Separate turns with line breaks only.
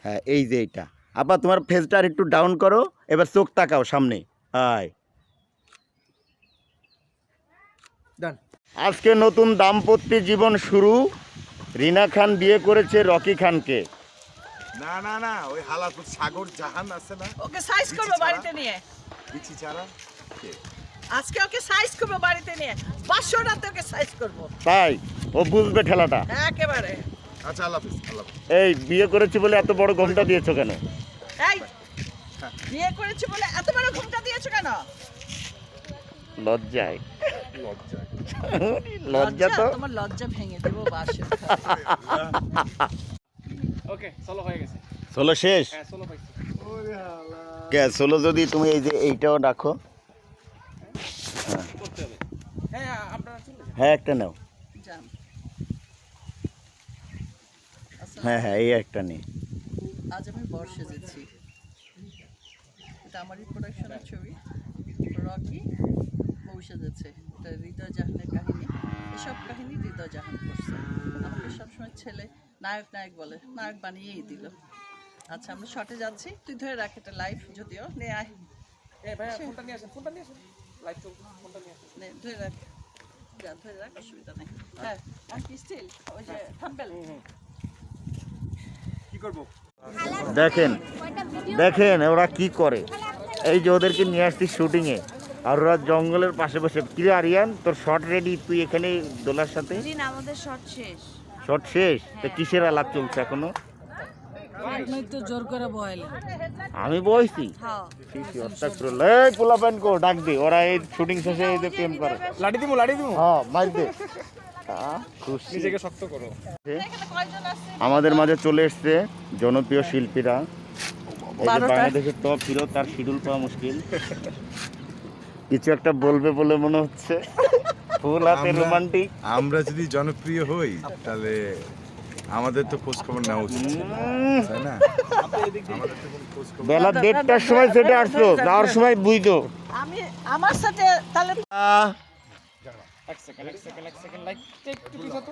হ্যাঁ এই যে এইটা। আবার তোমার ফেসটা আর একটু ডাউন করো, এবার চোখ তাকাও সামনে। হাই,
ডান।
আজকে নতুন দাম্পত্য জীবন শুরু। রিনা খান বিয়ে করেছে রকি খানকে।
না না না, ওই হালাকুর সাগর জাহান আছে না,
ওকে সাইজ করবো বাড়িতে নিয়ে।
বিচি ছাড়া
আজকে ওকে সাইজ করবো বাড়িতে নিয়ে, 500 রাতে ওকে সাইজ করবো।
তাই ও বুঝবে ঠেলাটা।
একেবারে।
আচ্ছা, আল্লাহ হাফিজ, আল্লাহ হাফিজ।
এই বিয়ে করেছি বলে এত বড় ঘোমটা দিয়েছো কেন?
এই বিয়ে করেছি বলে এত বড় ঘুমটা দিয়েছো কেন?
লজ্জায়। লজ্জা তো।
তোমার লজ্জা ভেঙে দেবো বাসে।
ওকে, সোলো হয়ে গেছে।
সোলো শেষ?
হ্যাঁ, সোলো পাইছি।
কে সোলো? যদি তুমি এই যে এইটাও রাখো।
করতে হবে। হ্যাঁ, আপনারা চলে যান।
হ্যাঁ একটা নাও।
যান।
হ্যাঁ হ্যাঁ এই একটা নেই।
আজ আমি বর্ষে যাচ্ছি। এটা আমারই প্রোডাকশনের ছবি। রকি বসে যাচ্ছে। এটা হৃদয় জাহানের কাহিনী। এসব কাহিনী হৃদয় জাহান করছে। আমাকে সবসময় ছেলে নায়ক নায়ক বলে, নায়ক বানিয়েই দিল। আচ্ছা আমরা শর্টে যাচ্ছি, তুই ধরে রাখ, এটা লাইভ যদিও নে আয়।
ভাইয়া ফোনটা নিয়ে আসেন, ফোনটা নিয়ে আসেন। লাইভ চলছে, ফোনটা নিয়ে আসেন।
নে ধরে রাখ, যা ধরে রাখ, অসুবিধা নেই। হ্যাঁ আর কি স্টিল ওই যে থাম্বেল।
কি করব?
দেখেন দেখেন ওরা কি করে। এই যে ওদেরকে নিয়ে আসছি শুটিংয়ে, আর ওরা জঙ্গলের পাশে বসে। কি আরিয়ান, তোর শর্ট রেডি? তুই এখানে দোলার সাথে?
জি না, আমাদের শর্ট শেষ।
শর্ট শেষ? তো কিসের আলাপ চলছে এখনো?
তো জোর করে বয়লে।
আমি বইছি।
হ্যাঁ।
এই পোলা প্যান কো ডাক দে, ওরা এই শুটিং শেষে এই যে প্রেম করে।
লাড়ি দিমু, লাড়ি দিমু।
হ্যাঁ মার দে। খুশি।
নিজেকে শক্ত করো।
এখানে কয়জন আছে?
আমাদের মাঝে চলে এসছে জনপ্রিয় শিল্পীরা। এই যে বাংলাদেশের টপ হিরো, তার শিডিউল পাওয়া মুশকিল। কিছু একটা বলবে বলে মনে হচ্ছে। ফুল হাতে রোমান্টিক।
আমরা যদি জনপ্রিয় হই তাহলে আমাদের তো খোঁজ খবর নেওয়া উচিত ছিল, তাই না? আমাদের তো কোনো খোঁজ খবর
বেলা 1:30টার সময় সেটা আসলো, যাওয়ার সময় বুঝতো।
আমি আমার সাথে তাহলে
এক সেকেন্ড লাইক একটু পিছাতো।